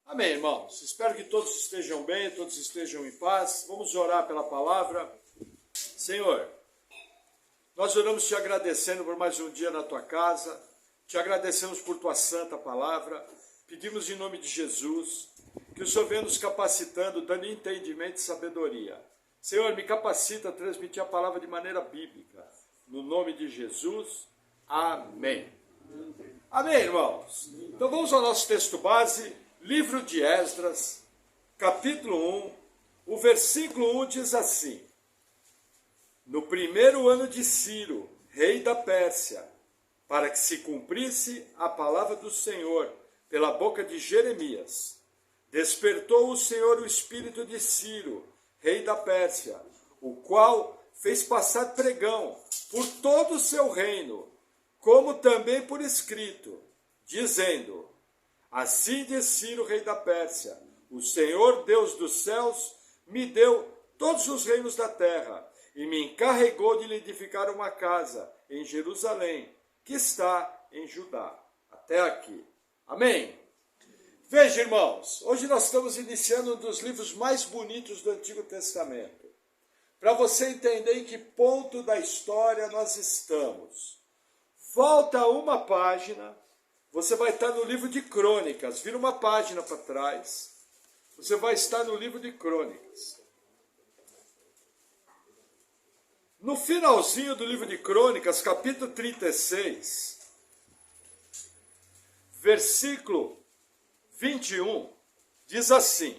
Amém, irmãos. Espero que todos estejam bem, todos estejam em paz. Vamos orar pela palavra. Senhor, nós oramos te agradecendo por mais um dia na tua casa. Te agradecemos por tua santa palavra. Pedimos em nome de Jesus que o Senhor venha nos capacitando, dando entendimento e sabedoria. Senhor, me capacita a transmitir a palavra de maneira bíblica. No nome de Jesus, amém. Amém, irmãos. Então vamos ao nosso texto base, livro de Esdras, capítulo 1, o versículo 1 diz assim: No primeiro ano de Ciro, rei da Pérsia, para que se cumprisse a palavra do Senhor pela boca de Jeremias, despertou o Senhor o espírito de Ciro, rei da Pérsia, o qual fez passar pregão por todo o seu reino, como também por escrito, dizendo: Assim diz Ciro, rei da Pérsia, o Senhor Deus dos céus me deu todos os reinos da terra e me encarregou de lhe edificar uma casa em Jerusalém, que está em Judá. Até aqui. Amém? Veja, irmãos, hoje nós estamos iniciando um dos livros mais bonitos do Antigo Testamento. Para você entender em que ponto da história nós estamos. Volta uma página, você vai estar no livro de Crônicas. Vira uma página para trás, você vai estar no livro de Crônicas. No finalzinho do livro de Crônicas, capítulo 36, versículo 21, diz assim: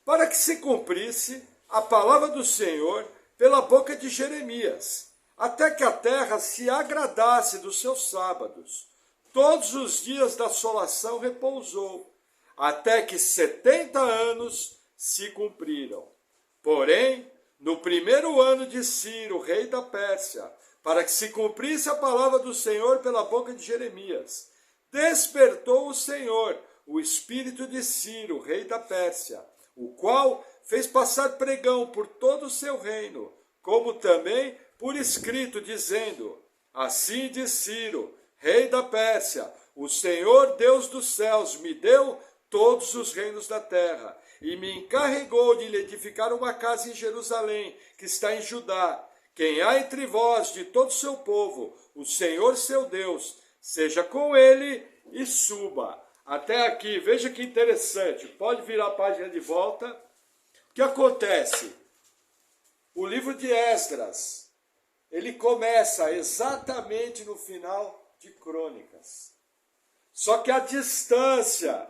Para que se cumprisse a palavra do Senhor pela boca de Jeremias, até que a terra se agradasse dos seus sábados. Todos os dias da assolação repousou, até que 70 anos se cumpriram. Porém, no primeiro ano de Ciro, rei da Pérsia, para que se cumprisse a palavra do Senhor pela boca de Jeremias, despertou o Senhor o espírito de Ciro, rei da Pérsia, o qual fez passar pregão por todo o seu reino, como também por escrito, dizendo: Assim diz Ciro, rei da Pérsia, o Senhor Deus dos céus me deu todos os reinos da terra, e me encarregou de lhe edificar uma casa em Jerusalém, que está em Judá. Quem há entre vós de todo o seu povo, o Senhor seu Deus, seja com ele e suba. Até aqui, veja que interessante, pode virar a página de volta. O que acontece? O livro de Esdras, ele começa exatamente no final de Crônicas. Só que a distância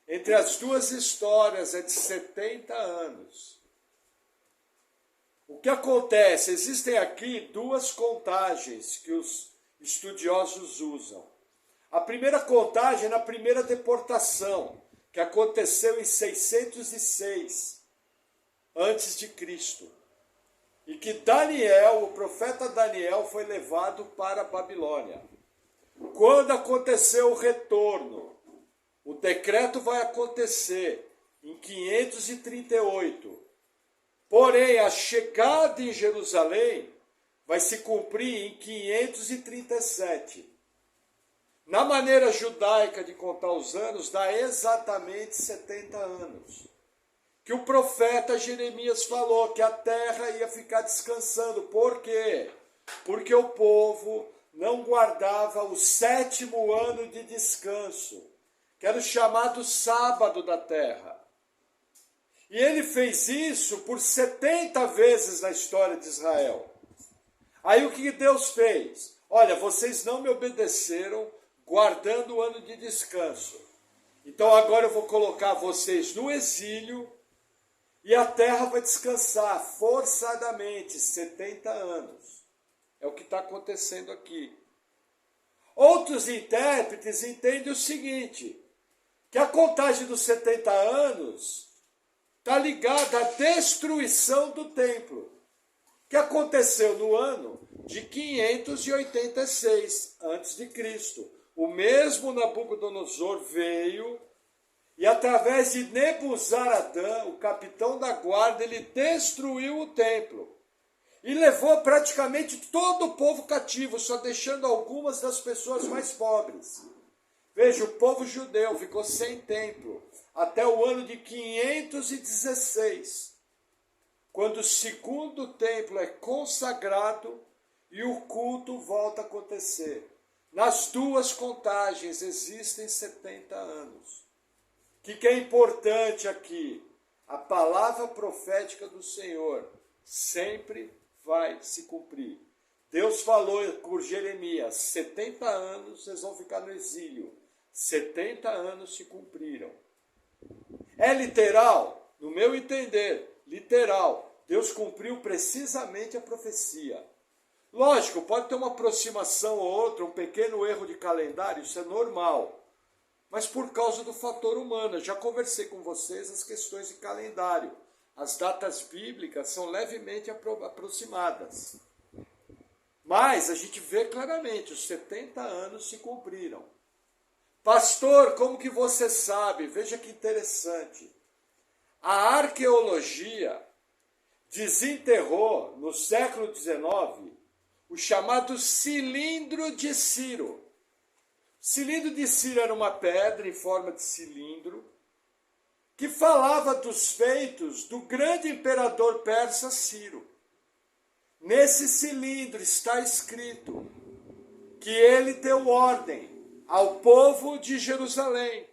entre as duas histórias é de 70 anos. O que acontece? Existem aqui duas contagens que os estudiosos usam. A primeira contagem é na primeira deportação, que aconteceu em 606 antes de Cristo. E que Daniel, o profeta Daniel, foi levado para a Babilônia. Quando aconteceu o retorno, o decreto vai acontecer em 538. Porém, a chegada em Jerusalém vai se cumprir em 537. Na maneira judaica de contar os anos, dá exatamente 70 anos. Que o profeta Jeremias falou que a terra ia ficar descansando. Por quê? Porque o povo não guardava o 7º ano de descanso, que era o chamado sábado da terra. E ele fez isso por 70 vezes na história de Israel. Aí o que Deus fez? Olha, vocês não me obedeceram guardando o ano de descanso. Então agora eu vou colocar vocês no exílio e a terra vai descansar forçadamente 70 anos. É o que está acontecendo aqui. Outros intérpretes entendem o seguinte, que a contagem dos 70 anos está ligada à destruição do templo, que aconteceu no ano de 586 a.C. O mesmo Nabucodonosor veio e, através de Nebuzaradã, o capitão da guarda, ele destruiu o templo e levou praticamente todo o povo cativo, só deixando algumas das pessoas mais pobres. Veja, o povo judeu ficou sem templo até o ano de 516, quando o segundo templo é consagrado e o culto volta a acontecer. Nas duas contagens existem 70 anos. O que é importante aqui? A palavra profética do Senhor sempre vai se cumprir. Deus falou por Jeremias, 70 anos vocês vão ficar no exílio. 70 anos se cumpriram. É literal? No meu entender, literal. Deus cumpriu precisamente a profecia. Lógico, pode ter uma aproximação ou outra, um pequeno erro de calendário, isso é normal. Mas por causa do fator humano, eu já conversei com vocês as questões de calendário. As datas bíblicas são levemente aproximadas. Mas a gente vê claramente, os 70 anos se cumpriram. Pastor, como que você sabe? Veja que interessante. A arqueologia desenterrou, no século XIX, o chamado cilindro de Ciro. O cilindro de Ciro era uma pedra em forma de cilindro que falava dos feitos do grande imperador persa Ciro. Nesse cilindro está escrito que ele deu ordem ao povo de Jerusalém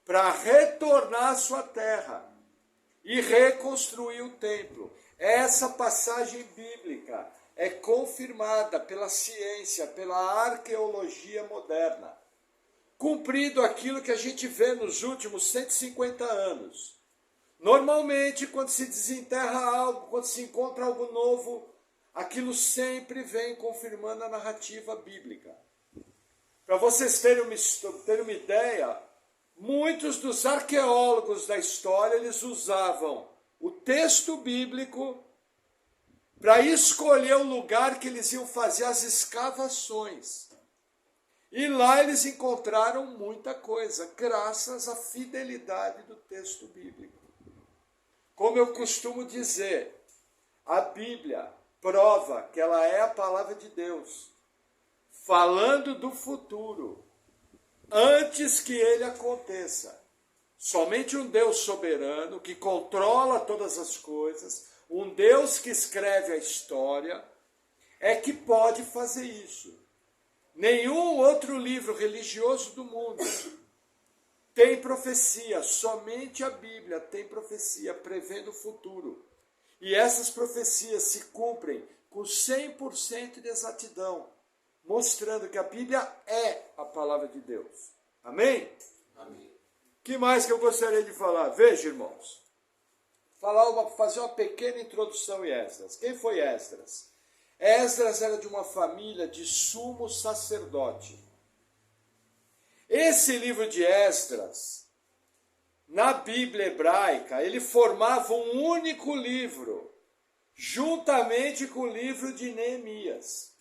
para retornar à sua terra e reconstruir o templo. Essa passagem bíblica é confirmada pela ciência, pela arqueologia moderna. Cumprido aquilo que a gente vê nos últimos 150 anos. Normalmente, quando se desenterra algo, quando se encontra algo novo, aquilo sempre vem confirmando a narrativa bíblica. Para vocês terem uma ideia, muitos dos arqueólogos da história, eles usavam o texto bíblico para escolher o lugar que eles iam fazer as escavações. E lá eles encontraram muita coisa, graças à fidelidade do texto bíblico. Como eu costumo dizer, a Bíblia prova que ela é a palavra de Deus, falando do futuro, antes que ele aconteça. Somente um Deus soberano, que controla todas as coisas, um Deus que escreve a história, é que pode fazer isso. Nenhum outro livro religioso do mundo tem profecia, somente a Bíblia tem profecia prevendo o futuro. E essas profecias se cumprem com 100% de exatidão, mostrando que a Bíblia é a palavra de Deus. Amém? Amém. O que mais que eu gostaria de falar? Veja, irmãos, fazer uma pequena introdução em Esdras. Quem foi Esdras? Esdras era de uma família de sumo sacerdote. Esse livro de Esdras, na Bíblia hebraica, ele formava um único livro, juntamente com o livro de Neemias.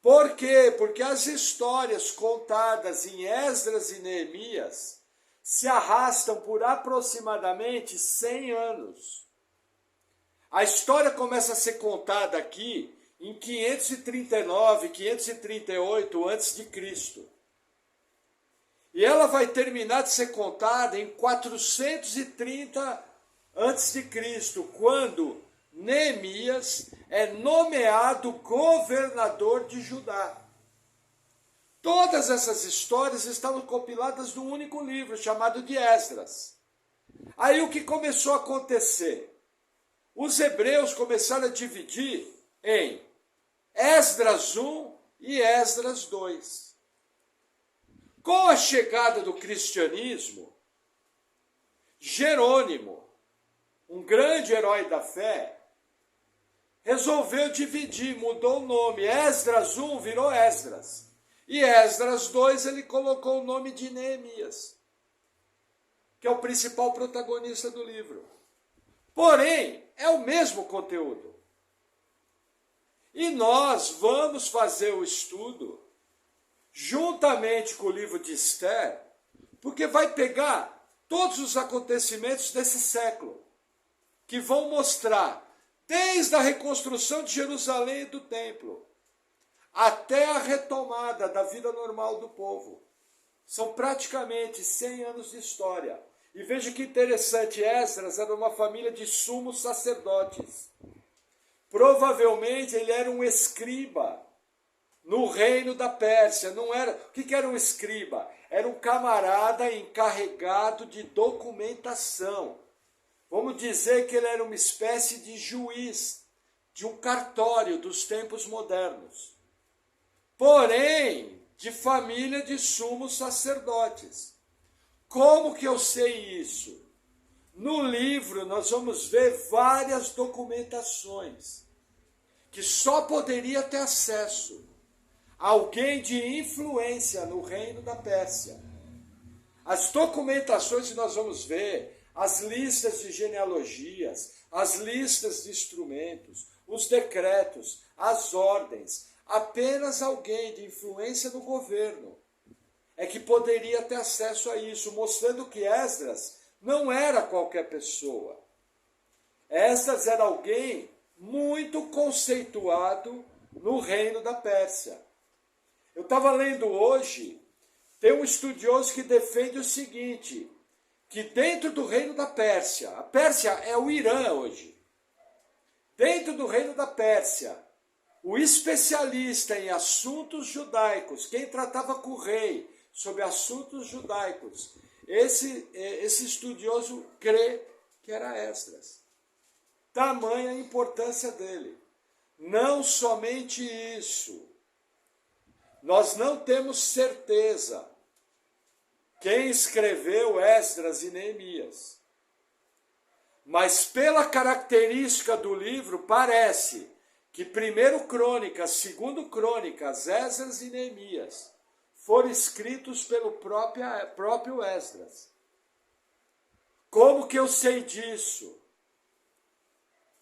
Por quê? Porque as histórias contadas em Esdras e Neemias se arrastam por aproximadamente 100 anos. A história começa a ser contada aqui em 539, 538 a.C. E ela vai terminar de ser contada em 430 a.C., quando Neemias é nomeado governador de Judá. Todas essas histórias estavam compiladas num único livro, chamado de Esdras. Aí o que começou a acontecer? Os hebreus começaram a dividir em Esdras 1 e Esdras 2. Com a chegada do cristianismo, Jerônimo, um grande herói da fé, resolveu dividir, mudou o nome. Esdras 1 virou Esdras. E Esdras 2 ele colocou o nome de Neemias, que é o principal protagonista do livro. Porém, é o mesmo conteúdo. E nós vamos fazer o estudo juntamente com o livro de Esther, porque vai pegar todos os acontecimentos desse século, que vão mostrar, desde a reconstrução de Jerusalém e do templo, até a retomada da vida normal do povo. São praticamente 100 anos de história. E veja que interessante, Esdras era uma família de sumos sacerdotes. Provavelmente ele era um escriba no reino da Pérsia. Não era. O que era um escriba? Era um camarada encarregado de documentação. Vamos dizer que ele era uma espécie de juiz, de um cartório dos tempos modernos. Porém, de família de sumos sacerdotes. Como que eu sei isso? No livro nós vamos ver várias documentações que só poderia ter acesso alguém de influência no reino da Pérsia. As documentações que nós vamos ver, as listas de genealogias, as listas de instrumentos, os decretos, as ordens, apenas alguém de influência no governo é que poderia ter acesso a isso, mostrando que Esdras não era qualquer pessoa. Esdras era alguém muito conceituado no reino da Pérsia. Eu estava lendo hoje, tem um estudioso que defende o seguinte, que dentro do reino da Pérsia, a Pérsia é o Irã hoje, dentro do reino da Pérsia, o especialista em assuntos judaicos, quem tratava com o rei sobre assuntos judaicos, esse estudioso crê que era Esdras. Tamanha a importância dele. Não somente isso, nós não temos certeza quem escreveu Esdras e Neemias. Mas pela característica do livro, parece que 1 Crônicas, 2 Crônicas, Esdras e Neemias foram escritos pelo próprio Esdras. Como que eu sei disso?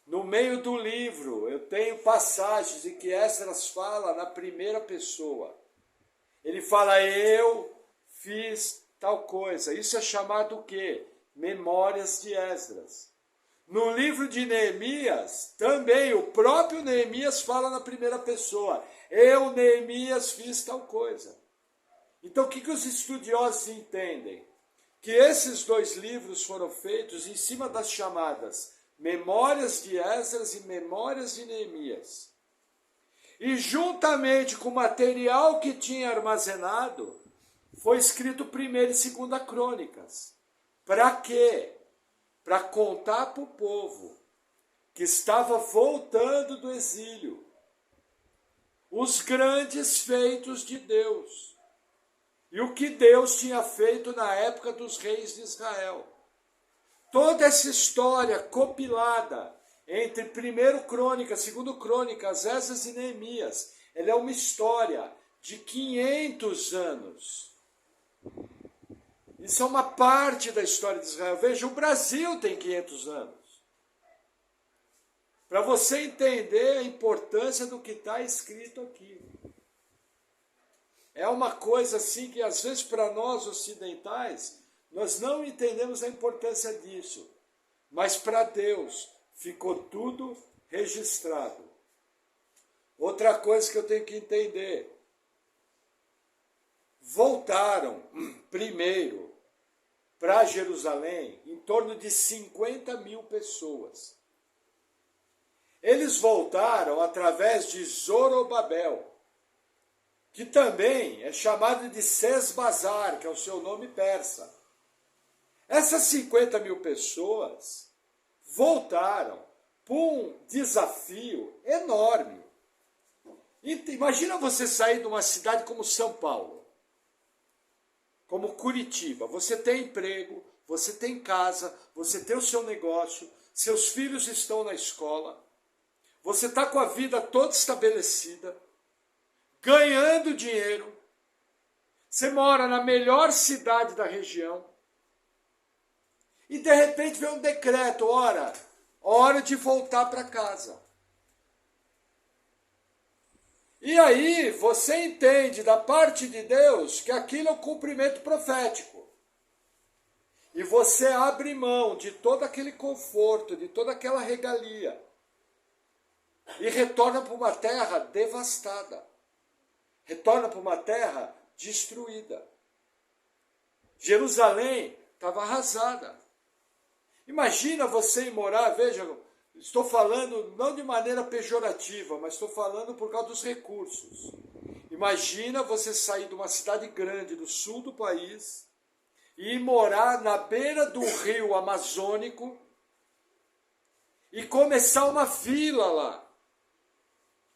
No meio do livro, eu tenho passagens em que Esdras fala na primeira pessoa. Ele fala, eu fiz tal coisa. Isso é chamado o quê? Memórias de Esdras. No livro de Neemias, também o próprio Neemias fala na primeira pessoa. Eu, Neemias, fiz tal coisa. Então, o que os estudiosos entendem? Que esses dois livros foram feitos em cima das chamadas Memórias de Esdras e Memórias de Neemias. E juntamente com o material que tinha armazenado, foi escrito 1ª e 2ª Crônicas. Para quê? Para contar para o povo que estava voltando do exílio os grandes feitos de Deus. E o que Deus tinha feito na época dos reis de Israel. Toda essa história compilada entre 1 Crônicas, 2 Crônicas, Esdras e Neemias, ela é uma história de 500 anos. Isso é uma parte da história de Israel. Veja, o Brasil tem 500 anos. Para você entender a importância do que está escrito aqui. É uma coisa assim que às vezes para nós ocidentais, nós não entendemos a importância disso. Mas para Deus ficou tudo registrado. Outra coisa que eu tenho que entender. Voltaram primeiro para Jerusalém em torno de 50 mil pessoas. Eles voltaram através de Zorobabel, que também é chamado de Sesbazar, que é o seu nome persa. Essas 50 mil pessoas voltaram por um desafio enorme. Imagina você sair de uma cidade como São Paulo, como Curitiba. Você tem emprego, você tem casa, você tem o seu negócio, seus filhos estão na escola, você está com a vida toda estabelecida, ganhando dinheiro, você mora na melhor cidade da região, e de repente vem um decreto, hora de voltar para casa. E aí você entende da parte de Deus que aquilo é um cumprimento profético. E você abre mão de todo aquele conforto, de toda aquela regalia, e retorna para uma terra devastada. Retorna para uma terra destruída. Jerusalém estava arrasada. Imagina você ir morar, veja, estou falando não de maneira pejorativa, mas estou falando por causa dos recursos. Imagina você sair de uma cidade grande do sul do país e ir morar na beira do rio Amazônico e começar uma vila lá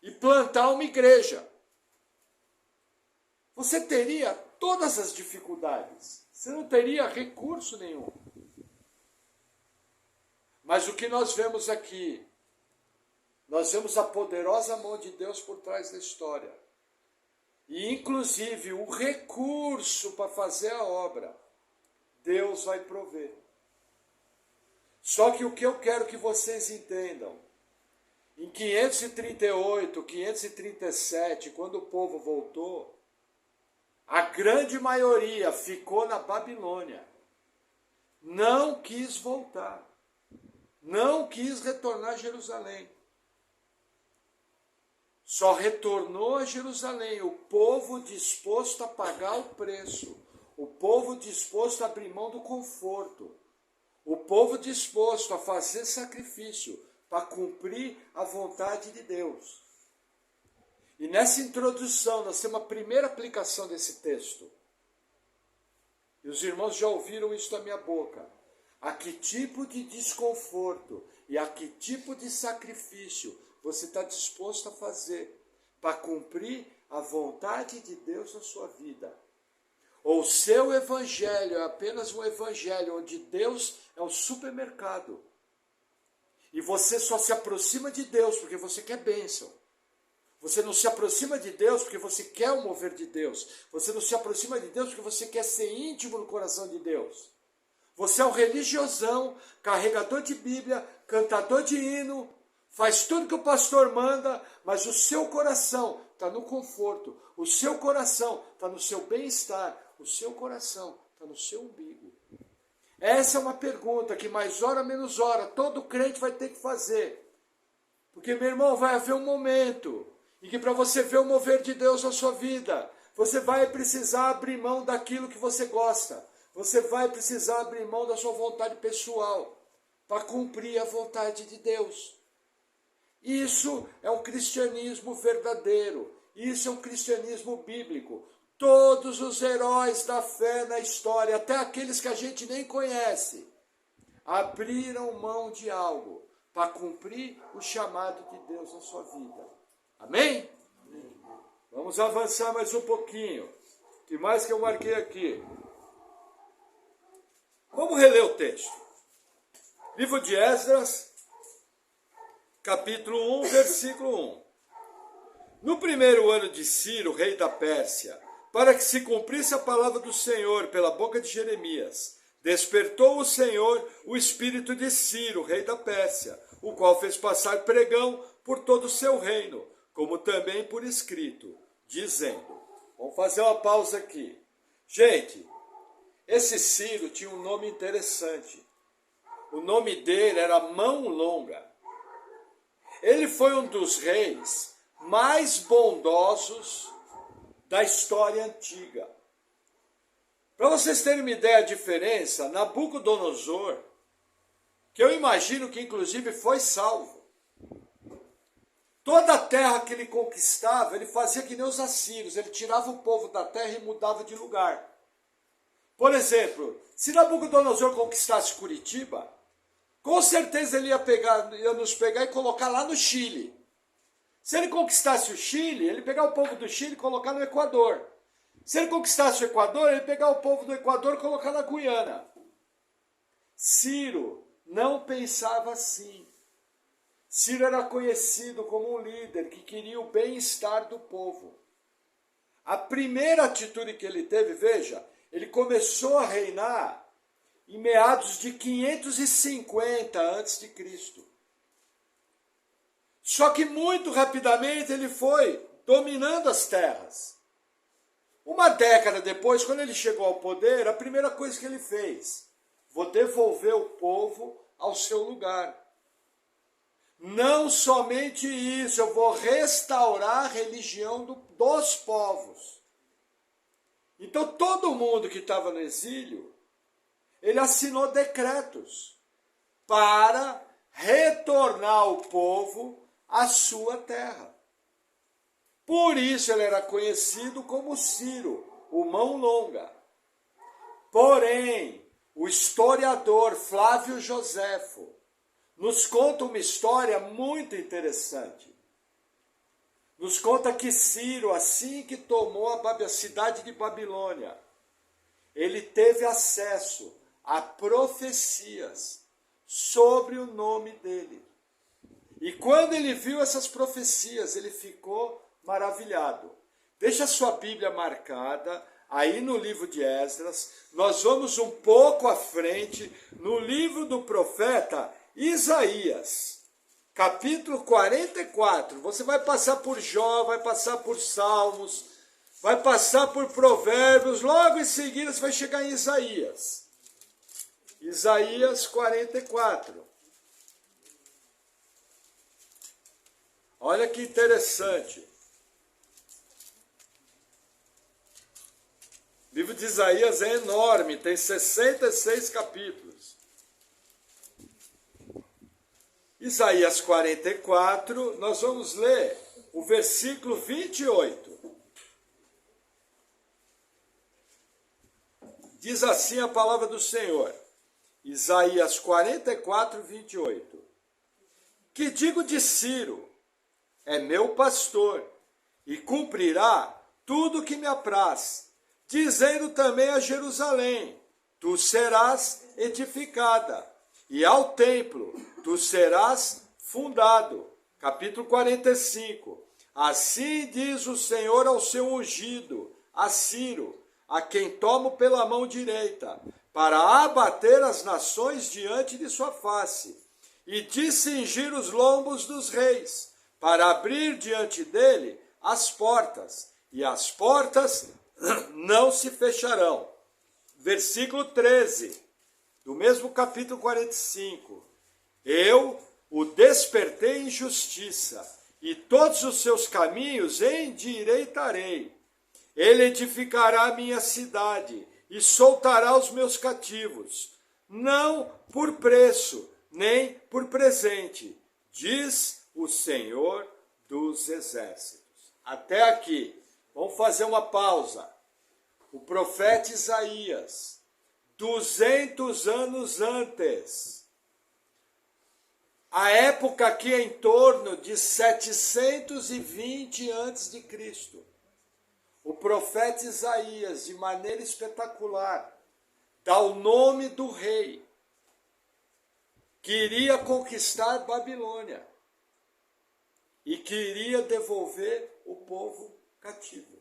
e plantar uma igreja. Você teria todas as dificuldades, você não teria recurso nenhum. Mas o que nós vemos aqui, nós vemos a poderosa mão de Deus por trás da história. E inclusive o recurso para fazer a obra, Deus vai prover. Só que o que eu quero que vocês entendam, em 538, 537, quando o povo voltou, a grande maioria ficou na Babilônia. Não quis voltar. Não quis retornar a Jerusalém. Só retornou a Jerusalém o povo disposto a pagar o preço. O povo disposto a abrir mão do conforto. O povo disposto a fazer sacrifício para cumprir a vontade de Deus. E nessa introdução, nós temos a primeira aplicação desse texto. E os irmãos já ouviram isso da minha boca. A que tipo de desconforto e a que tipo de sacrifício você está disposto a fazer para cumprir a vontade de Deus na sua vida? Ou o seu evangelho é apenas um evangelho onde Deus é o supermercado e você só se aproxima de Deus porque você quer bênção. Você não se aproxima de Deus porque você quer o mover de Deus. Você não se aproxima de Deus porque você quer ser íntimo no coração de Deus. Você é um religiosão, carregador de Bíblia, cantador de hino, faz tudo que o pastor manda, mas o seu coração está no conforto, o seu coração está no seu bem-estar, o seu coração está no seu umbigo. Essa é uma pergunta que mais hora menos hora todo crente vai ter que fazer. Porque, meu irmão, vai haver um momento em que para você ver o mover de Deus na sua vida, você vai precisar abrir mão daquilo que você gosta. Você vai precisar abrir mão da sua vontade pessoal para cumprir a vontade de Deus. Isso é um cristianismo verdadeiro. Isso é um cristianismo bíblico. Todos os heróis da fé na história, até aqueles que a gente nem conhece, abriram mão de algo para cumprir o chamado de Deus na sua vida. Amém? Amém. Vamos avançar mais um pouquinho. O que mais que eu marquei aqui? Vamos reler o texto. Livro de Esdras, capítulo 1, versículo 1. No primeiro ano de Ciro, rei da Pérsia, para que se cumprisse a palavra do Senhor pela boca de Jeremias, despertou o Senhor o espírito de Ciro, rei da Pérsia, o qual fez passar pregão por todo o seu reino, como também por escrito, dizendo... Vamos fazer uma pausa aqui. Gente, esse Ciro tinha um nome interessante. O nome dele era Mão Longa. Ele foi um dos reis mais bondosos da história antiga. Para vocês terem uma ideia da diferença, Nabucodonosor, que eu imagino que inclusive foi salvo, toda a terra que ele conquistava, ele fazia que nem os assírios, ele tirava o povo da terra e mudava de lugar. Por exemplo, se Nabucodonosor conquistasse Curitiba, com certeza ele ia nos pegar e colocar lá no Chile. Se ele conquistasse o Chile, ele ia pegar o povo do Chile e colocar no Equador. Se ele conquistasse o Equador, ele ia pegar o povo do Equador e colocar na Guiana. Ciro não pensava assim. Ciro era conhecido como um líder que queria o bem-estar do povo. A primeira atitude que ele teve, veja, ele começou a reinar em meados de 550 a.C. Só que muito rapidamente ele foi dominando as terras. Uma década depois, quando ele chegou ao poder, a primeira coisa que ele fez, vou devolver o povo ao seu lugar. Não somente isso, eu vou restaurar a religião dos povos. Então todo mundo que estava no exílio, ele assinou decretos para retornar o povo à sua terra. Por isso ele era conhecido como Ciro, o mão longa. Porém, o historiador Flávio Joséfo nos conta uma história muito interessante. Nos conta que Ciro, assim que tomou a cidade de Babilônia, ele teve acesso a profecias sobre o nome dele. E quando ele viu essas profecias, ele ficou maravilhado. Deixa a sua Bíblia marcada aí no livro de Esdras. Nós vamos um pouco à frente no livro do profeta Isaías, capítulo 44. Você vai passar por Jó, vai passar por Salmos, vai passar por Provérbios. Logo em seguida você vai chegar em Isaías. Isaías 44. Olha que interessante. O livro de Isaías é enorme, tem 66 capítulos. Isaías 44, nós vamos ler o versículo 28. Diz assim a palavra do Senhor. Isaías 44, 28. Que digo de Ciro? É meu pastor, e cumprirá tudo o que me apraz. Dizendo também a Jerusalém, tu serás edificada, e ao templo tu serás fundado. Capítulo 45. Assim diz o Senhor ao seu ungido, a Ciro, a quem tomo pela mão direita, para abater as nações diante de sua face, e de cingir os lombos dos reis, para abrir diante dele as portas, e as portas não se fecharão. Versículo 13, do mesmo capítulo 45. Eu o despertei em justiça, e todos os seus caminhos endireitarei. Ele edificará a minha cidade, e soltará os meus cativos, não por preço, nem por presente, diz o Senhor dos Exércitos. Até aqui. Vamos fazer uma pausa. O profeta Isaías, 200 anos antes, a época aqui é em torno de 720 antes de Cristo. O profeta Isaías, de maneira espetacular, dá o nome do rei que iria conquistar Babilônia e que iria devolver o povo cativo.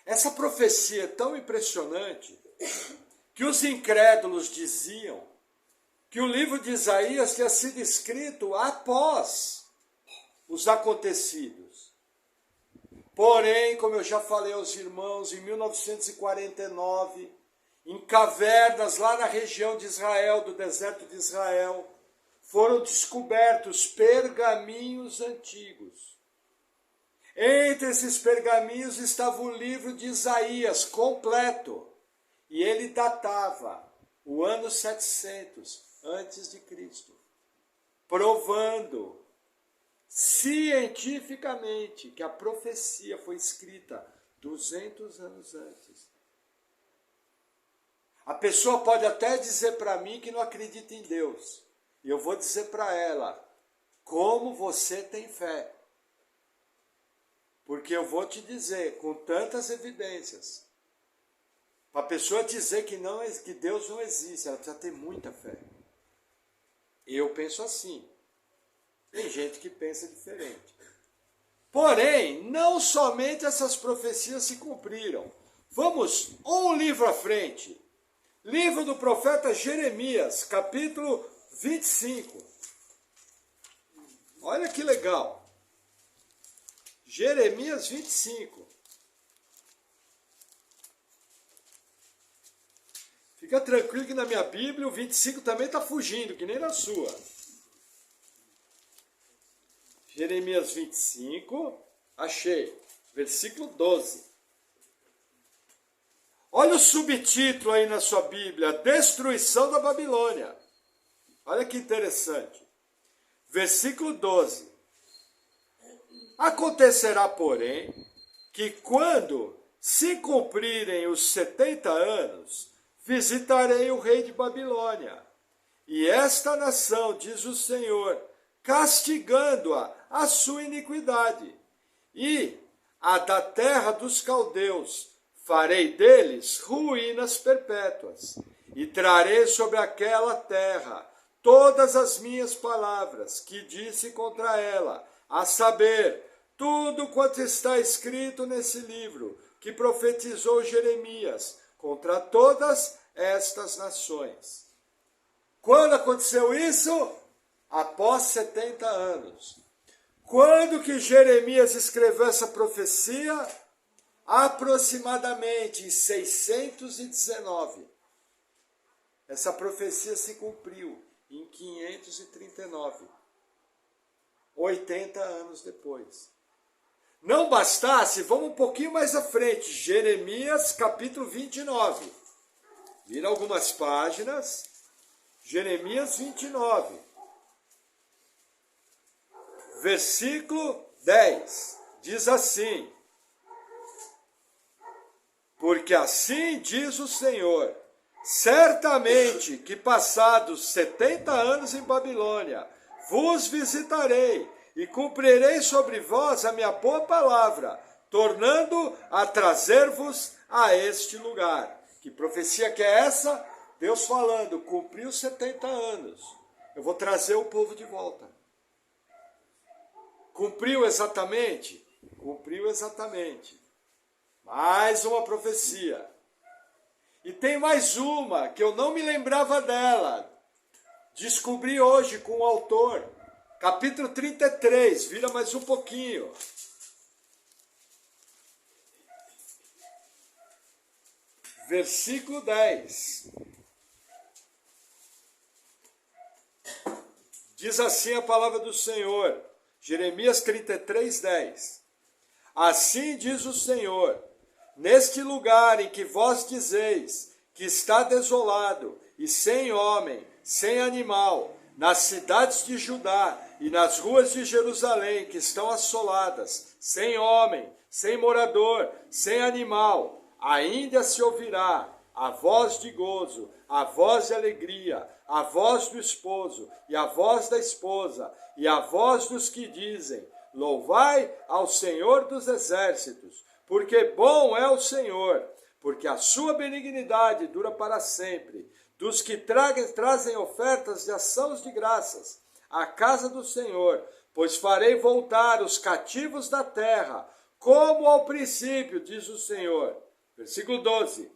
Essa profecia é tão impressionante que os incrédulos diziam que o livro de Isaías tinha sido escrito após os acontecidos. Porém, como eu já falei aos irmãos, em 1949, em cavernas lá na região de Israel, do deserto de Israel, foram descobertos pergaminhos antigos. Entre esses pergaminhos estava o livro de Isaías completo, e ele datava o ano 700 antes de Cristo, provando cientificamente que a profecia foi escrita 200 anos antes. A pessoa pode até dizer para mim que não acredita em Deus, e eu vou dizer para ela, como você tem fé? Porque eu vou te dizer, com tantas evidências, para a pessoa dizer que Deus não existe, ela precisa ter muita fé. Eu penso assim. Tem gente que pensa diferente. Porém, não somente essas profecias se cumpriram. Vamos um livro à frente. Livro do profeta Jeremias, capítulo 25. Olha que legal. Jeremias 25. Fica tranquilo que na minha Bíblia o 25 também está fugindo, que nem na sua. Jeremias 25, achei, versículo 12. Olha o subtítulo aí na sua Bíblia, Destruição da Babilônia. Olha que interessante. Versículo 12. Acontecerá, porém, que quando se cumprirem os 70 anos, visitarei o rei de Babilônia. E esta nação, diz o Senhor, castigando-a a sua iniquidade. E a da terra dos caldeus, farei deles ruínas perpétuas. E trarei sobre aquela terra todas as minhas palavras que disse contra ela, a saber, tudo quanto está escrito nesse livro, que profetizou Jeremias contra todas estas nações. Quando aconteceu isso? Após 70 anos. Quando que Jeremias escreveu essa profecia? Aproximadamente em 619. Essa profecia se cumpriu em 539. 80 anos depois. Não bastasse, vamos um pouquinho mais à frente. Jeremias capítulo 29. Vira algumas páginas. Jeremias 29. Versículo 10. Diz assim: porque assim diz o Senhor, certamente que passados 70 anos em Babilônia, vos visitarei e cumprirei sobre vós a minha boa palavra, tornando a trazer-vos a este lugar. Que profecia que é essa? Deus falando, cumpriu 70 anos, eu vou trazer o povo de volta. Cumpriu exatamente? Cumpriu exatamente. Mais uma profecia. E tem mais uma, que eu não me lembrava dela. Descobri hoje com o autor. Capítulo 33, vira mais um pouquinho. Versículo 10. Diz assim a palavra do Senhor. Jeremias 33, 10. Assim diz o Senhor, neste lugar em que vós dizeis que está desolado e sem homem, sem animal, nas cidades de Judá e nas ruas de Jerusalém que estão assoladas, sem homem, sem morador, sem animal, ainda se ouvirá a voz de gozo, a voz de alegria, a voz do esposo e a voz da esposa, e a voz dos que dizem, louvai ao Senhor dos exércitos, porque bom é o Senhor, porque a sua benignidade dura para sempre. Dos que trazem ofertas de ações de graças à casa do Senhor, pois farei voltar os cativos da terra, como ao princípio, diz o Senhor. Versículo 12.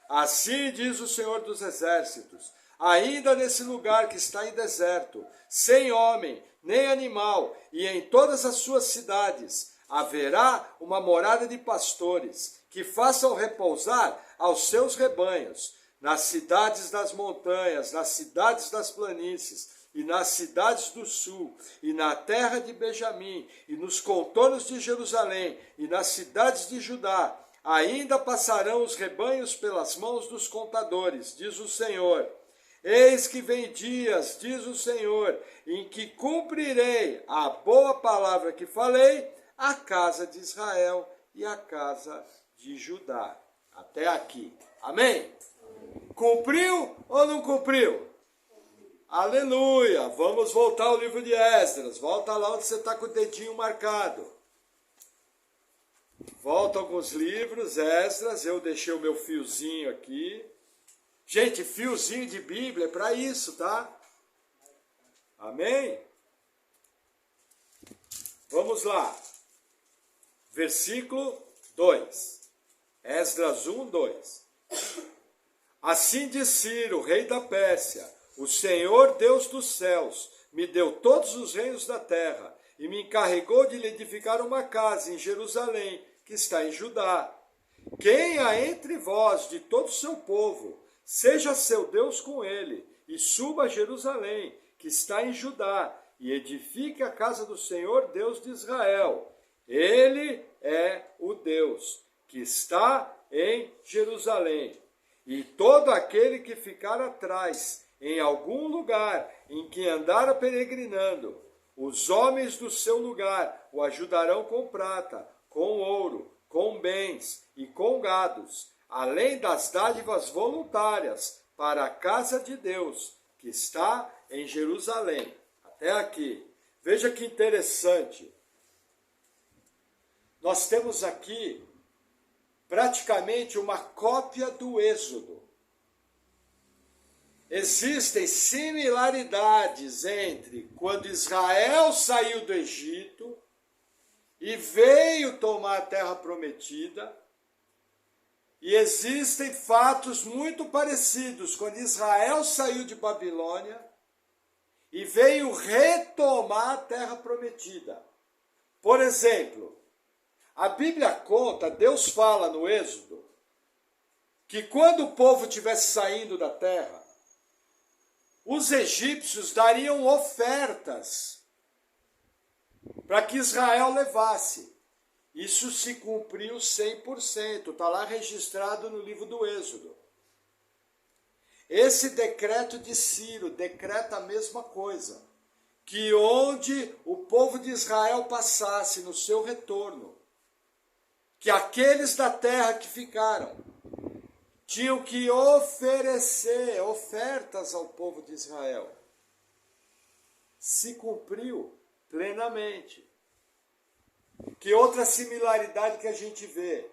Assim diz o Senhor dos exércitos, ainda nesse lugar que está em deserto, sem homem, nem animal, e em todas as suas cidades, haverá uma morada de pastores, que façam repousar aos seus rebanhos, nas cidades das montanhas, nas cidades das planícies, e nas cidades do sul, e na terra de Benjamim, e nos contornos de Jerusalém, e nas cidades de Judá, ainda passarão os rebanhos pelas mãos dos contadores, diz o Senhor. Eis que vem dias, diz o Senhor, em que cumprirei a boa palavra que falei à casa de Israel e à casa de Judá. Até aqui. Amém? Cumpriu ou não cumpriu? Aleluia! Vamos voltar ao livro de Esdras. Volta lá onde você está com o dedinho marcado. Volta alguns livros, Esdras. Eu deixei o meu fiozinho aqui. Gente, fiozinho de Bíblia é para isso, tá? Amém? Vamos lá. Versículo 2. Esdras 1, 2. Assim diz Ciro, rei da Pérsia, o Senhor Deus dos céus me deu todos os reinos da terra e me encarregou de lhe edificar uma casa em Jerusalém, que está em Judá. Quem há entre vós de todo o seu povo, seja seu Deus com ele, e suba a Jerusalém, que está em Judá, e edifique a casa do Senhor Deus de Israel. Ele é o Deus que está em Jerusalém. E todo aquele que ficar atrás, em algum lugar em que andar peregrinando, os homens do seu lugar o ajudarão com prata, com ouro, com bens e com gados, além das dádivas voluntárias para a casa de Deus, que está em Jerusalém. Até aqui. Veja que interessante. Nós temos aqui praticamente uma cópia do Êxodo. Existem similaridades entre quando Israel saiu do Egito e veio tomar a terra prometida, e existem fatos muito parecidos quando Israel saiu de Babilônia e veio retomar a terra prometida. Por exemplo, a Bíblia conta, Deus fala no Êxodo, que quando o povo estivesse saindo da terra, os egípcios dariam ofertas para que Israel levasse. Isso se cumpriu 100%, está lá registrado no livro do Êxodo. Esse decreto de Ciro decreta a mesma coisa, que onde o povo de Israel passasse no seu retorno, que aqueles da terra que ficaram tinham que oferecer ofertas ao povo de Israel. Se cumpriu plenamente. Que outra similaridade que a gente vê?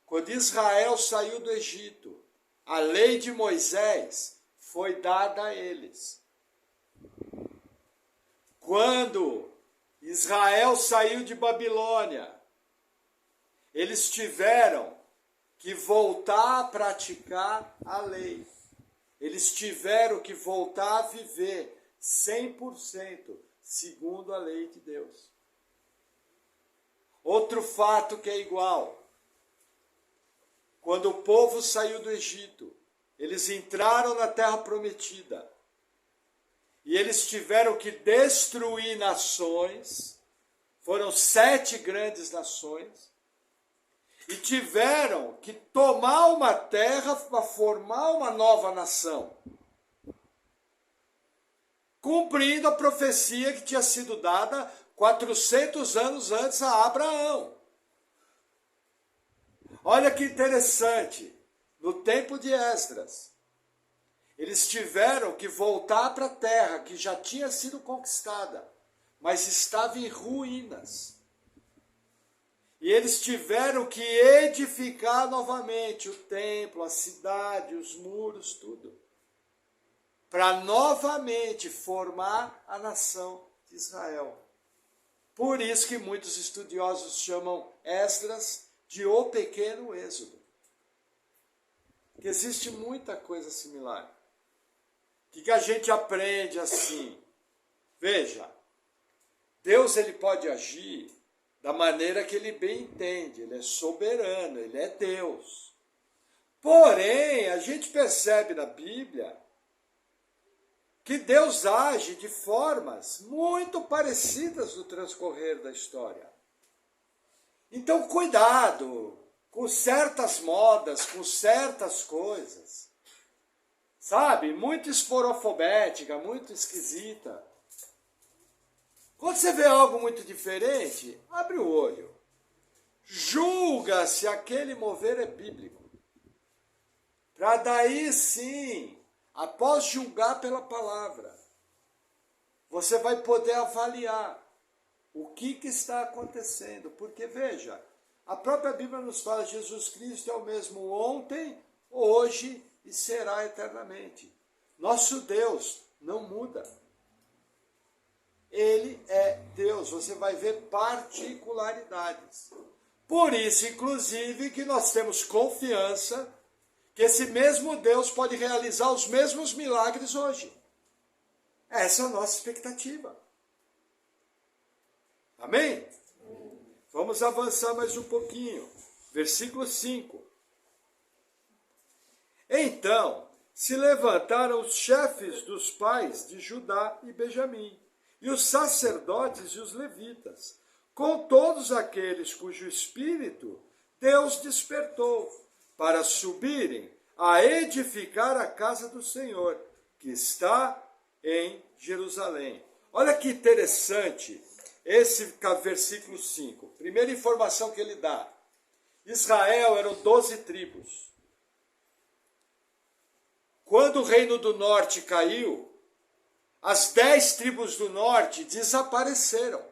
Quando Israel saiu do Egito, a lei de Moisés foi dada a eles. Quando Israel saiu de Babilônia, eles tiveram que voltar a praticar a lei. Eles tiveram que voltar a viver 100% segundo a lei de Deus. Outro fato que é igual. Quando o povo saiu do Egito, eles entraram na terra prometida. E eles tiveram que destruir nações. Foram 7 grandes nações. E tiveram que tomar uma terra para formar uma nova nação. Cumprindo a profecia que tinha sido dada 400 anos antes a Abraão. Olha que interessante, no tempo de Esdras, eles tiveram que voltar para a terra que já tinha sido conquistada, mas estava em ruínas. E eles tiveram que edificar novamente o templo, a cidade, os muros, tudo, para novamente formar a nação de Israel. Por isso que muitos estudiosos chamam Esdras de o pequeno Êxodo. Que existe muita coisa similar. O que a gente aprende assim? Veja, Deus ele pode agir da maneira que ele bem entende. Ele é soberano, ele é Deus. Porém, a gente percebe na Bíblia que Deus age de formas muito parecidas no transcorrer da história. Então, cuidado com certas modas, com certas coisas. Sabe? Muito esporofobética, muito esquisita. Quando você vê algo muito diferente, abre o olho. Julga se aquele mover é bíblico. Para daí sim, após julgar pela palavra, você vai poder avaliar o que está acontecendo. Porque veja, a própria Bíblia nos fala que Jesus Cristo é o mesmo ontem, hoje e será eternamente. Nosso Deus não muda. Ele é Deus, você vai ver particularidades. Por isso, inclusive, que nós temos confiança que esse mesmo Deus pode realizar os mesmos milagres hoje. Essa é a nossa expectativa. Amém? Vamos avançar mais um pouquinho. Versículo 5. Então, se levantaram os chefes dos pais de Judá e Benjamim, e os sacerdotes e os levitas, com todos aqueles cujo espírito Deus despertou para subirem a edificar a casa do Senhor, que está em Jerusalém. Olha que interessante esse versículo 5. Primeira informação que ele dá. Israel eram 12 tribos. Quando o reino do norte caiu, as 10 tribos do norte desapareceram.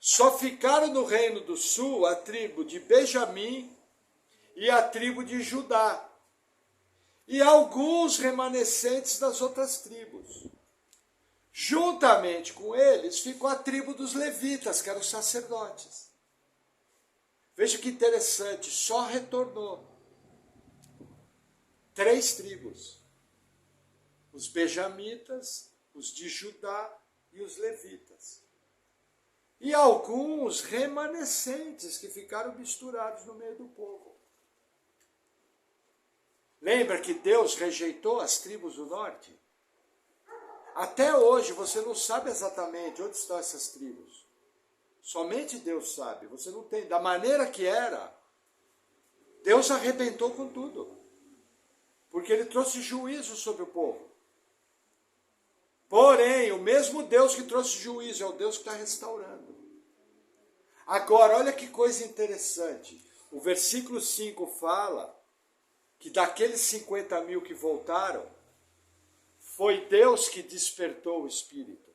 Só ficaram no reino do sul a tribo de Benjamim e a tribo de Judá. E alguns remanescentes das outras tribos. Juntamente com eles ficou a tribo dos levitas, que eram os sacerdotes. Veja que interessante, só retornou 3 tribos. Os benjamitas, os de Judá e os levitas. E alguns remanescentes que ficaram misturados no meio do povo. Lembra que Deus rejeitou as tribos do norte? Até hoje você não sabe exatamente onde estão essas tribos. Somente Deus sabe. Você não tem. Da maneira que era, Deus arrebentou com tudo. Porque ele trouxe juízo sobre o povo. Porém, o mesmo Deus que trouxe juízo é o Deus que está restaurando. Agora, olha que coisa interessante. O versículo 5 fala que daqueles 50 mil que voltaram, foi Deus que despertou o Espírito.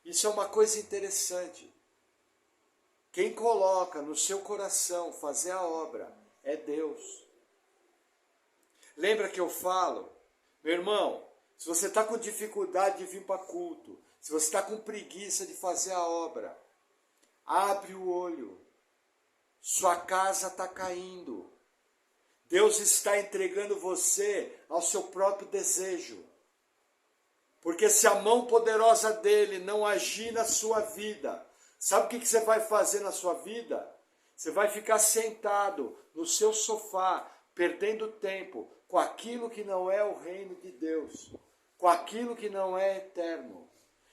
Isso é uma coisa interessante. Quem coloca no seu coração fazer a obra é Deus. Lembra que eu falo, meu irmão, se você está com dificuldade de vir para culto, se você está com preguiça de fazer a obra, abre o olho. Sua casa está caindo. Deus está entregando você ao seu próprio desejo. Porque se a mão poderosa dele não agir na sua vida, sabe o que você vai fazer na sua vida? Você vai ficar sentado no seu sofá, perdendo tempo com aquilo que não é o reino de Deus, com aquilo que não é eterno.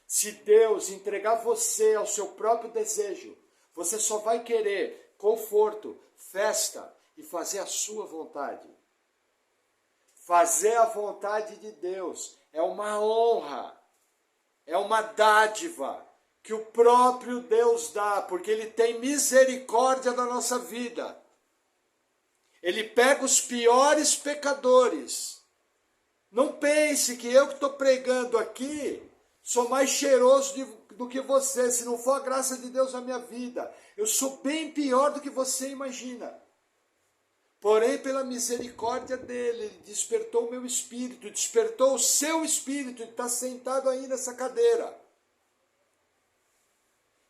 Se Deus entregar você ao seu próprio desejo, você só vai querer conforto, festa e fazer a sua vontade. Fazer a vontade de Deus é uma honra, é uma dádiva que o próprio Deus dá, porque Ele tem misericórdia da nossa vida. Ele pega os piores pecadores. Não pense que eu que estou pregando aqui sou mais cheiroso do que você, se não for a graça de Deus na minha vida. Eu sou bem pior do que você imagina. Porém, pela misericórdia dele, ele despertou o meu espírito, despertou o seu espírito, ele está sentado aí nessa cadeira.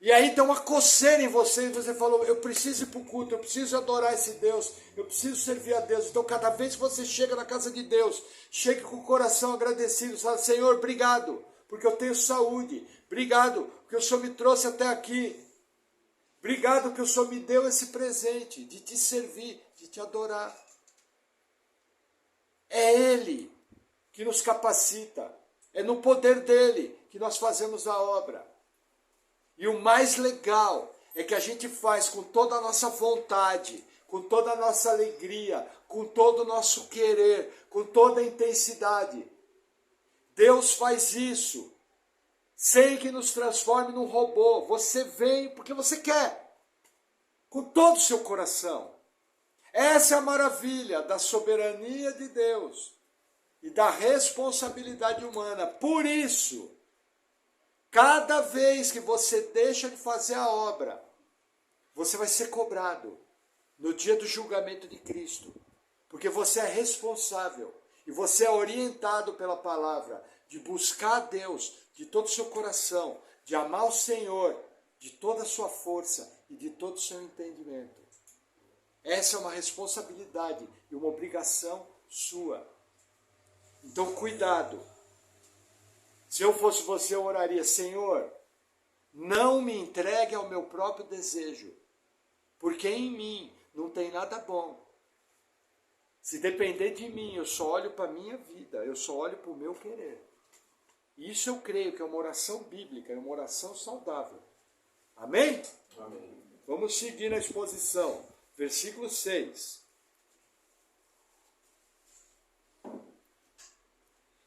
E aí tem uma coceira em você, e você falou, eu preciso ir para o culto, eu preciso adorar esse Deus, eu preciso servir a Deus. Então, cada vez que você chega na casa de Deus, chegue com o coração agradecido, fala, Senhor, obrigado, porque eu tenho saúde. Obrigado, porque o Senhor me trouxe até aqui. Obrigado, porque o Senhor me deu esse presente de te servir, de te adorar. É Ele que nos capacita. É no poder dEle que nós fazemos a obra. E o mais legal é que a gente faz com toda a nossa vontade, com toda a nossa alegria, com todo o nosso querer, com toda a intensidade. Deus faz isso sem que nos transforme num robô. Você vem porque você quer, com todo o seu coração. Essa é a maravilha da soberania de Deus e da responsabilidade humana. Por isso, cada vez que você deixa de fazer a obra, você vai ser cobrado no dia do julgamento de Cristo. Porque você é responsável e você é orientado pela palavra de buscar a Deus de todo o seu coração, de amar o Senhor de toda a sua força e de todo o seu entendimento. Essa é uma responsabilidade e uma obrigação sua. Então, cuidado. Se eu fosse você, eu oraria, Senhor, não me entregue ao meu próprio desejo, porque em mim não tem nada bom. Se depender de mim, eu só olho para a minha vida, eu só olho para o meu querer. Isso eu creio que é uma oração bíblica, é uma oração saudável. Amém? Amém. Vamos seguir na exposição. Versículo 6.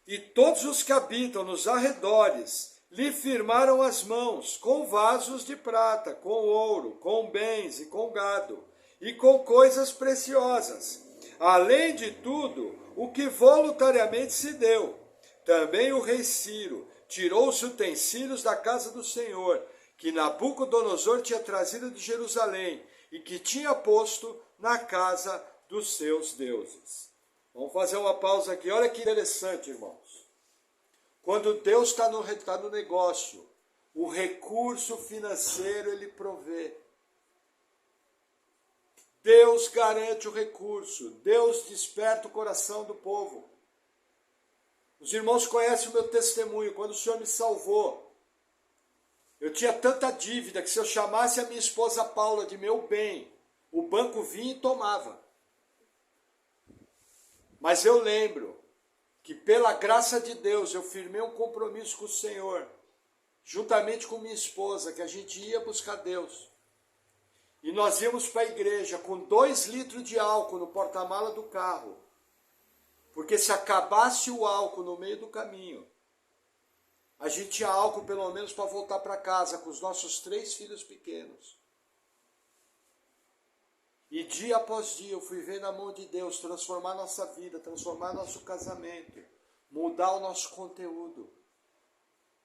E todos os que habitam nos arredores lhe firmaram as mãos com vasos de prata, com ouro, com bens e com gado, e com coisas preciosas. Além de tudo, o que voluntariamente se deu. Também o rei Ciro tirou os utensílios da casa do Senhor, que Nabucodonosor tinha trazido de Jerusalém, e que tinha posto na casa dos seus deuses. Vamos fazer uma pausa aqui. Olha que interessante, irmãos. Quando Deus está no negócio, o recurso financeiro ele provê. Deus garante o recurso. Deus desperta o coração do povo. Os irmãos conhecem o meu testemunho. Quando o Senhor me salvou, eu tinha tanta dívida que se eu chamasse a minha esposa Paula de meu bem, o banco vinha e tomava. Mas eu lembro que pela graça de Deus eu firmei um compromisso com o Senhor, juntamente com minha esposa, que a gente ia buscar Deus. E nós íamos para a igreja com 2 litros de álcool no porta-mala do carro. Porque se acabasse o álcool no meio do caminho, a gente tinha álcool pelo menos para voltar para casa com os nossos 3 filhos pequenos. E dia após dia eu fui ver na mão de Deus transformar nossa vida, transformar nosso casamento, mudar o nosso conteúdo.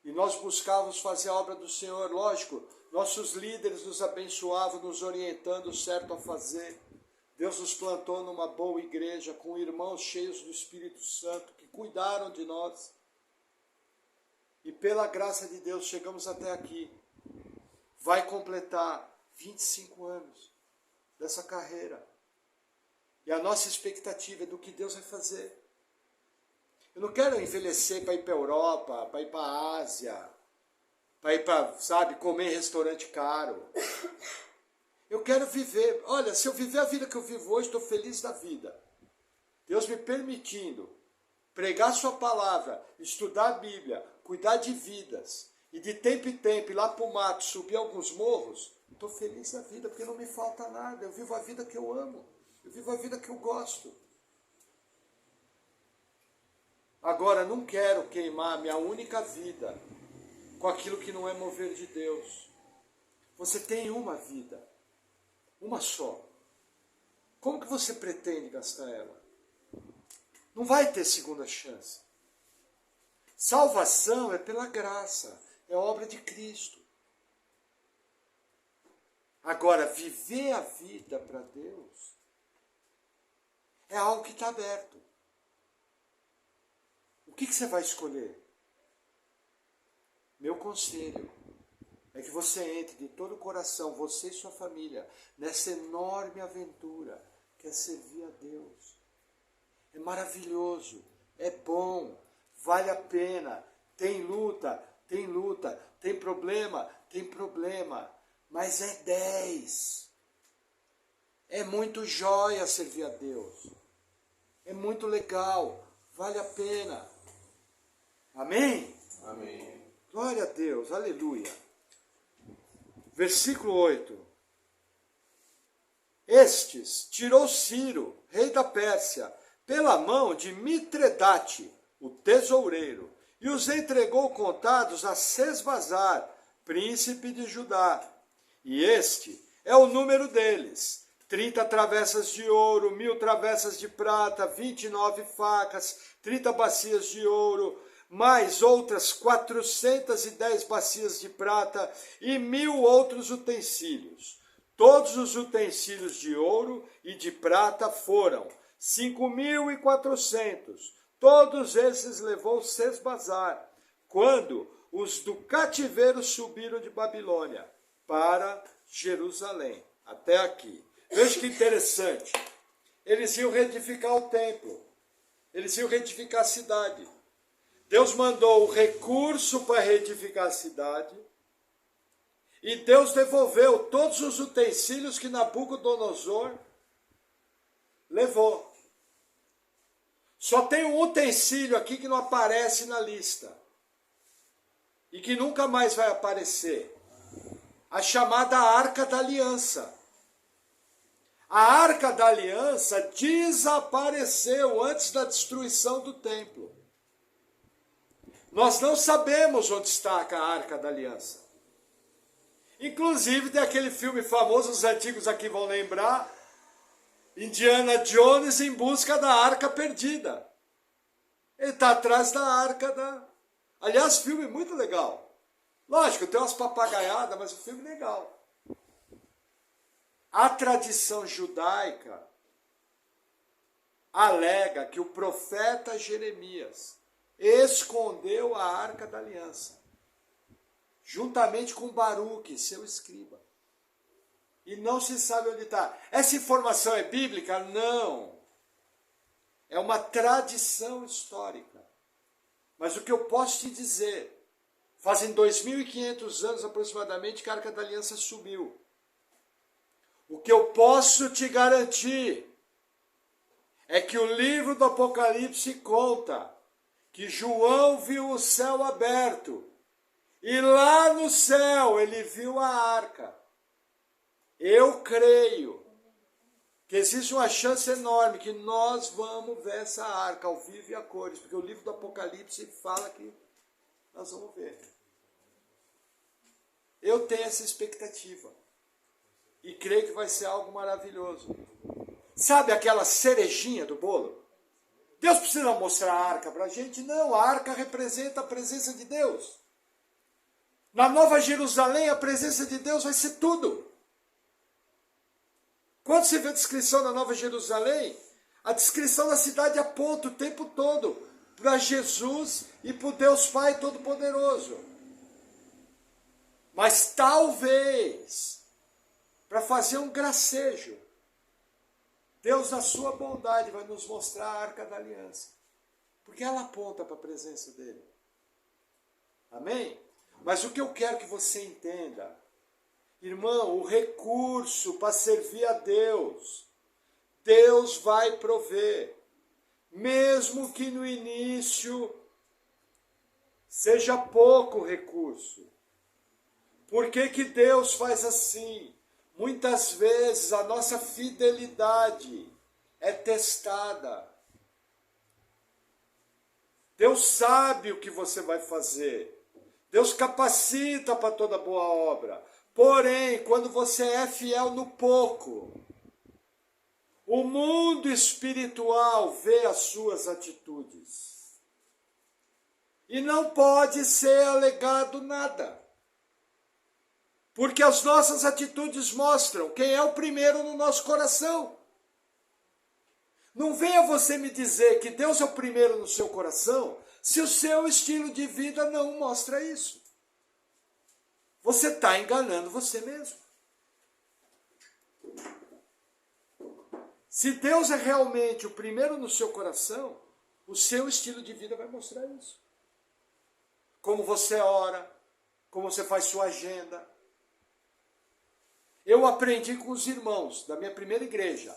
E nós buscávamos fazer a obra do Senhor, lógico, nossos líderes nos abençoavam, nos orientando o certo a fazer. Deus nos plantou numa boa igreja, com irmãos cheios do Espírito Santo, que cuidaram de nós. E pela graça de Deus chegamos até aqui. Vai completar 25 anos dessa carreira. E a nossa expectativa é do que Deus vai fazer. Eu não quero envelhecer para ir para a Europa, para ir para a Ásia, para ir para, comer em restaurante caro. Eu quero viver. Olha, se eu viver a vida que eu vivo hoje, estou feliz da vida. Deus me permitindo pregar sua palavra, estudar a Bíblia, cuidar de vidas, e de tempo em tempo ir lá para o mato, subir alguns morros, estou feliz da vida, porque não me falta nada. Eu vivo a vida que eu amo. Eu vivo a vida que eu gosto. Agora, não quero queimar minha única vida com aquilo que não é mover de Deus. Você tem uma vida, uma só. Como que você pretende gastar ela? Não vai ter segunda chance. Salvação é pela graça, é obra de Cristo. Agora, viver a vida para Deus é algo que está aberto. O que você vai escolher? Meu conselho é que você entre de todo o coração, você e sua família, nessa enorme aventura que é servir a Deus. É maravilhoso, é bom, vale a pena, tem luta, tem problema, mas é 10. É muito jóia servir a Deus. É muito legal, vale a pena. Amém? Amém. Glória a Deus, aleluia. Versículo 8. Estes tirou Ciro, rei da Pérsia, pela mão de Mitredate, o tesoureiro, e os entregou contados a Sesbazar, príncipe de Judá. E este é o número deles: 30 travessas de ouro, 1000 travessas de prata, 29 facas, 30 bacias de ouro, mais outras 410 bacias de prata e 1000 outros utensílios. Todos os utensílios de ouro e de prata foram 5.400. Todos esses levou Sesbazar, quando os do cativeiro subiram de Babilônia para Jerusalém. Até aqui. Veja que interessante. Eles iam reedificar o templo. Eles iam reedificar a cidade. Deus mandou o recurso para reedificar a cidade. E Deus devolveu todos os utensílios que Nabucodonosor levou. Só tem um utensílio aqui que não aparece na lista. E que nunca mais vai aparecer. a chamada Arca da Aliança. A Arca da Aliança desapareceu antes da destruição do templo. Nós não sabemos onde está a Arca da Aliança. Inclusive, tem aquele filme famoso, os antigos aqui vão lembrar, Indiana Jones em busca da Arca Perdida. Ele está atrás da Arca da... Aliás, filme muito legal. Lógico, tem umas papagaiadas, mas o filme é legal. A tradição judaica alega que o profeta Jeremias escondeu a Arca da Aliança, juntamente com Baruque, seu escriba. E não se sabe onde está. Essa informação é bíblica? Não. É uma tradição histórica. Mas o que eu posso te dizer, fazem 2.500 anos aproximadamente que a Arca da Aliança sumiu. O que eu posso te garantir é que o livro do Apocalipse conta que João viu o céu aberto e lá no céu ele viu a arca. Eu creio que existe uma chance enorme que nós vamos ver essa arca ao vivo e a cores, porque o livro do Apocalipse fala que nós vamos ver. Eu tenho essa expectativa e creio que vai ser algo maravilhoso. Sabe aquela cerejinha do bolo? Deus precisa mostrar a arca para a gente? Não, a arca representa a presença de Deus. Na Nova Jerusalém, a presença de Deus vai ser tudo. Quando você vê a descrição da Nova Jerusalém, a descrição da cidade aponta o tempo todo para Jesus e para o Deus Pai Todo-Poderoso. Mas talvez, para fazer um gracejo, Deus, na sua bondade, vai nos mostrar a Arca da Aliança. Porque ela aponta para a presença dele. Amém? Mas o que eu quero que você entenda, irmão, o recurso para servir a Deus, Deus vai prover. Mesmo que no início seja pouco recurso. Por que que Deus faz assim? Muitas vezes a nossa fidelidade é testada. Deus sabe o que você vai fazer. Deus capacita para toda boa obra. Porém, quando você é fiel no pouco, o mundo espiritual vê as suas atitudes. E não pode ser alegado nada. Porque as nossas atitudes mostram quem é o primeiro no nosso coração. Não venha você me dizer que Deus é o primeiro no seu coração, se o seu estilo de vida não mostra isso. Você está enganando você mesmo. Se Deus é realmente o primeiro no seu coração, o seu estilo de vida vai mostrar isso. Como você ora, como você faz sua agenda. Eu aprendi com os irmãos da minha primeira igreja.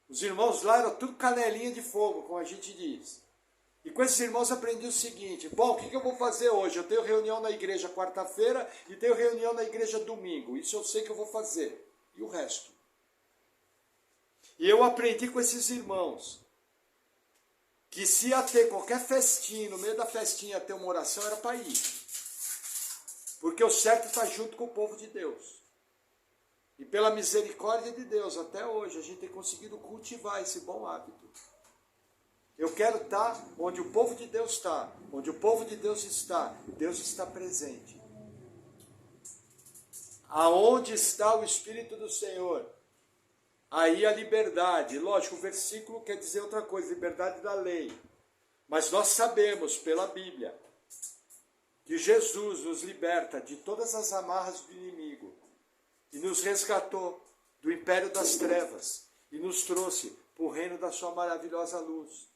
Os irmãos lá eram tudo canelinha de fogo, como a gente diz. E com esses irmãos aprendi o seguinte: bom, o que eu vou fazer hoje? Eu tenho reunião na igreja quarta-feira e tenho reunião na igreja domingo. Isso eu sei que eu vou fazer. E o resto? E eu aprendi com esses irmãos que se ia ter qualquer festinha, no meio da festinha ia ter uma oração, era para ir. Porque o certo está junto com o povo de Deus. E pela misericórdia de Deus, até hoje, a gente tem conseguido cultivar esse bom hábito. Eu quero estar onde o povo de Deus está. Onde o povo de Deus está presente. Aonde está o Espírito do Senhor? Aí a liberdade. Lógico, o versículo quer dizer outra coisa, liberdade da lei. Mas nós sabemos, pela Bíblia, que Jesus nos liberta de todas as amarras do inimigo. E nos resgatou do império das trevas e nos trouxe para o reino da sua maravilhosa luz.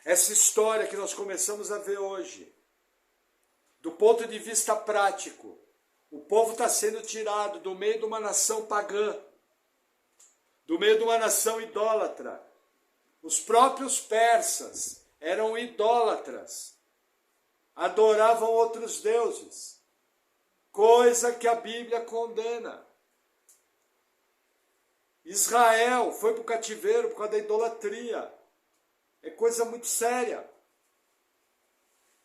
Essa história que nós começamos a ver hoje, do ponto de vista prático, o povo está sendo tirado do meio de uma nação pagã, do meio de uma nação idólatra. Os próprios persas eram idólatras, adoravam outros deuses. coisa que a Bíblia condena. Israel foi para o cativeiro por causa da idolatria. É coisa muito séria.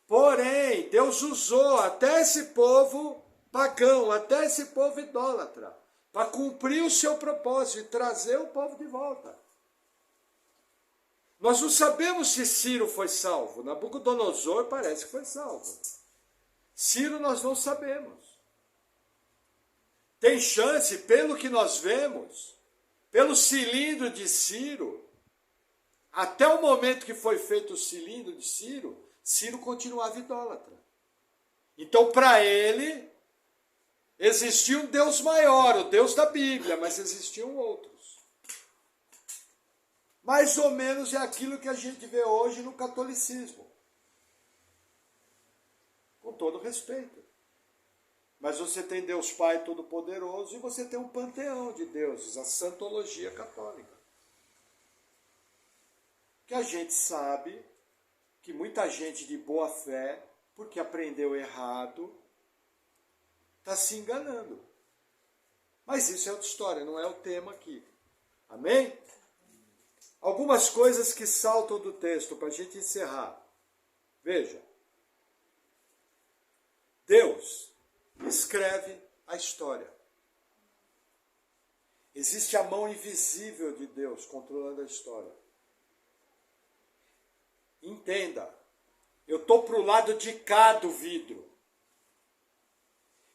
Porém, Deus usou até esse povo pagão, até esse povo idólatra, para cumprir o seu propósito e trazer o povo de volta. Nós não sabemos se Ciro foi salvo. Nabucodonosor parece que foi salvo. Ciro nós não sabemos. Tem chance, pelo que nós vemos, pelo cilindro de Ciro, até o momento que foi feito o cilindro de Ciro, Ciro continuava idólatra. Então, para ele, existia um Deus maior, o Deus da Bíblia, mas existiam outros. Mais ou menos é aquilo que a gente vê hoje no catolicismo. Com todo respeito. Mas você tem Deus Pai Todo-Poderoso e você tem um panteão de deuses, a Santologia Católica. Que a gente sabe que muita gente de boa fé, porque aprendeu errado, está se enganando. Mas isso é outra história, não é o tema aqui. Amém? Algumas coisas que saltam do texto para a gente encerrar. Veja. Deus escreve a história. Existe a mão invisível de Deus controlando a história. Entenda, eu estou para o lado de cá do vidro.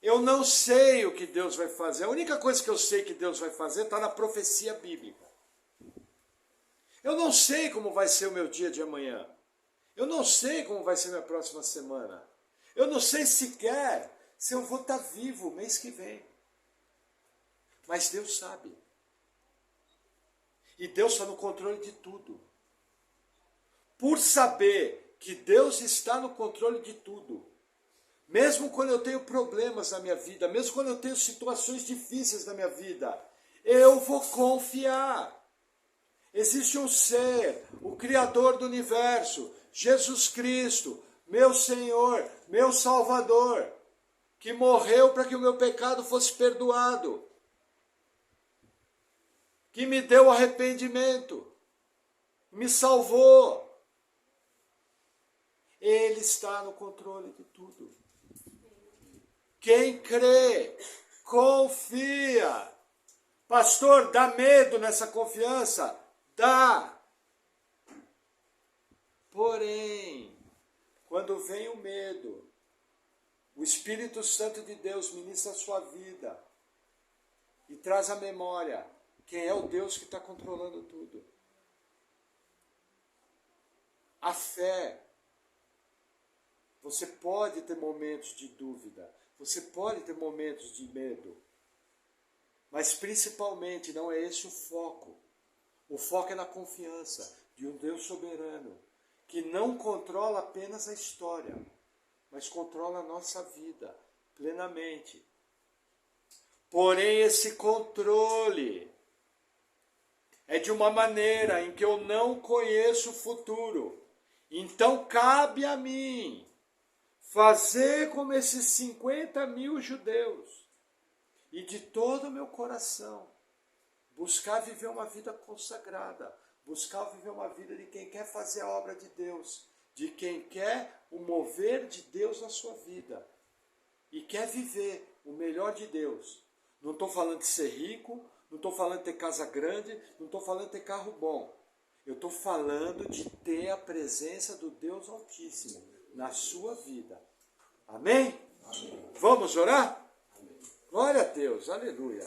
Eu não sei o que Deus vai fazer. A única coisa que eu sei que Deus vai fazer está na profecia bíblica. Eu não sei como vai ser o meu dia de amanhã. Eu não sei como vai ser minha próxima semana. Eu não sei sequer se eu vou estar vivo mês que vem. Mas Deus sabe. E Deus está no controle de tudo. Por saber que Deus está no controle de tudo, mesmo quando eu tenho problemas na minha vida, mesmo quando eu tenho situações difíceis na minha vida, eu vou confiar. Existe um ser, o Criador do Universo, Jesus Cristo, meu Senhor, meu Salvador, que morreu para que o meu pecado fosse perdoado, que me deu arrependimento, me salvou. Ele está no controle de tudo. Quem crê, confia. Pastor, dá medo nessa confiança? Dá. Porém, quando vem o medo, o Espírito Santo de Deus ministra a sua vida e traz à memória quem é o Deus que está controlando tudo. A fé. Você pode ter momentos de dúvida, você pode ter momentos de medo, mas principalmente não é esse o foco. O foco é na confiança de um Deus soberano, que não controla apenas a história, mas controla a nossa vida plenamente. Porém, esse controle é de uma maneira em que eu não conheço o futuro. Então cabe a mim fazer como esses 50 mil judeus e de todo o meu coração buscar viver uma vida consagrada, buscar viver uma vida de quem quer fazer a obra de Deus, de quem quer o mover de Deus na sua vida e quer viver o melhor de Deus. Não estou falando de ser rico, não estou falando de ter casa grande, não estou falando de ter carro bom. Eu estou falando de ter a presença do Deus Altíssimo na sua vida. Amém? Amém. Vamos orar? Amém. Glória a Deus, aleluia.